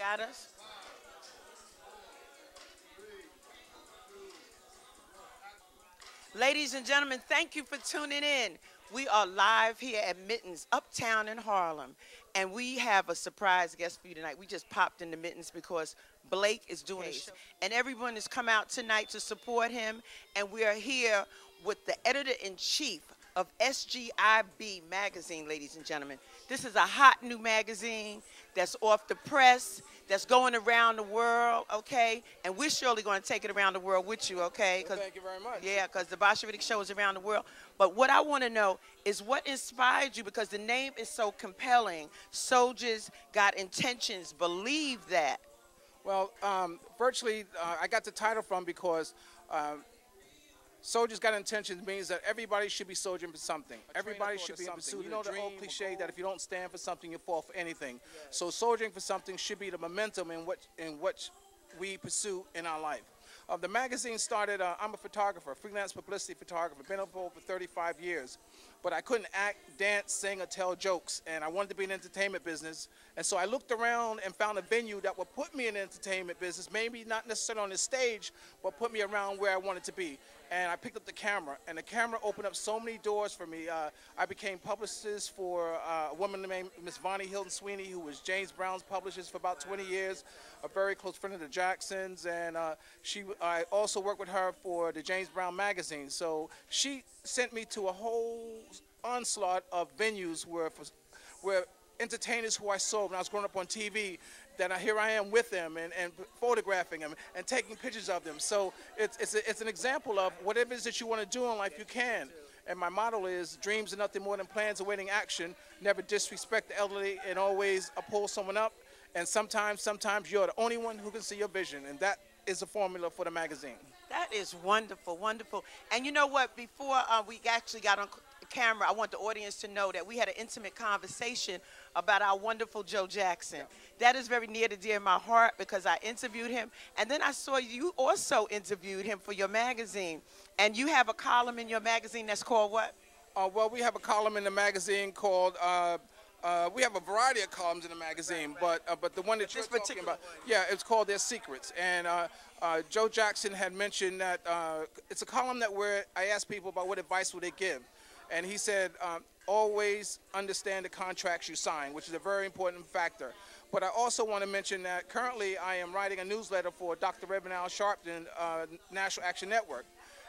got us. Ladies and gentlemen, thank you for tuning in. We are live here at Mittens, Uptown in Harlem. And we have a surprise guest for you tonight. We just popped into Mittens because Blake is doing a show. And everyone has come out tonight to support him. And we are here with the editor-in-chief of SGIB magazine, ladies and gentlemen. This is a hot new magazine that's off the press, that's going around the world, okay? And we're surely going to take it around the world with you, okay? Well, thank you very much. Yeah, because the BASHA Riddick show is around the world. But what I want to know is what inspired you, because the name is so compelling. Soldiers Got Intentions, Believe That. Well, virtually, I got the title from because Soldiers Got Intentions means that everybody should be soldiering for something. Everybody should be in pursuit. You know the old cliche that if you don't stand for something, you fall for anything. Yeah. So soldiering for something should be the momentum in what we pursue in our life. The magazine started, I'm a photographer, freelance publicity photographer, been up for over 35 years. But I couldn't act, dance, sing, or tell jokes, and I wanted to be in the entertainment business. And so I looked around and found a venue that would put me in the entertainment business, maybe not necessarily on the stage, but put me around where I wanted to be. And I picked up the camera, and the camera opened up so many doors for me. I became publicist for a woman named Miss Vonnie Hilton Sweeney, who was James Brown's publicist for about 20 years, a very close friend of the Jacksons, and I also worked with her for the James Brown magazine. So she sent me to a whole onslaught of venues where entertainers who I saw when I was growing up on TV, that here I am with them and photographing them and taking pictures of them. So it's an example of whatever it is that you want to do in life, you can. And my motto is, dreams are nothing more than plans awaiting action. Never disrespect the elderly and always pull someone up. And sometimes you're the only one who can see your vision. And that is the formula for the magazine. That is wonderful, wonderful. And you know what? Before we actually got on camera, I want the audience to know that we had an intimate conversation about our wonderful Joe Jackson. That is very near to dear in my heart because I interviewed him. And then I saw you also interviewed him for your magazine. And you have a column in your magazine that's called what? Well, we have a column in the magazine called, we have a variety of columns in the magazine, but the one that you're talking about, yeah, it's called Their Secrets. And Joe Jackson had mentioned that it's a column that where I ask people about what advice would they give. And he said, always understand the contracts you sign, which is a very important factor. But I also want to mention that currently I am writing a newsletter for Dr. Reverend Al Sharpton, National Action Network.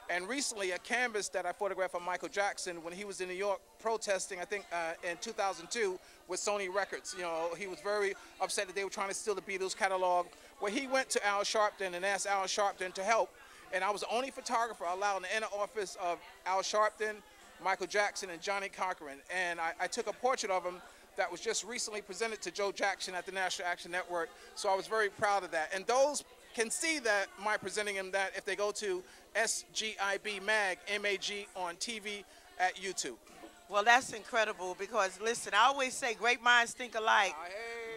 And recently, a canvas that I photographed of Michael Jackson when he was in New York protesting, I think in 2002, with Sony Records. You know, he was very upset that they were trying to steal the Beatles catalog. Well, he went to Al Sharpton and asked Al Sharpton to help. And I was the only photographer allowed in the inner office of Al Sharpton, Michael Jackson, and Johnny Cochran. And I took a portrait of him that was just recently presented to Joe Jackson at the National Action Network. So I was very proud of that. And those can see that my presenting him that if they go to SGIB Mag, M-A-G, on TV at YouTube. Well, that's incredible because, listen, I always say great minds think alike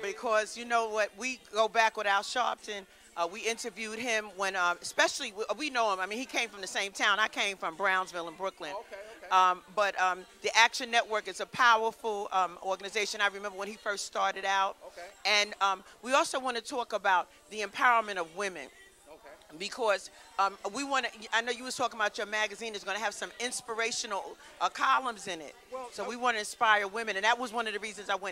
because, you know what, we go back with Al Sharpton. We interviewed him when, especially, we know him. I mean, he came from the same town. I came from Brownsville in Brooklyn. Okay. But the Action Network is a powerful organization. I remember when he first started out. Okay. And we also want to talk about the empowerment of women. Okay. Because we want to, I know you was talking about your magazine is going to have some inspirational columns in it. Well, so we want to inspire women. And that was one of the reasons I went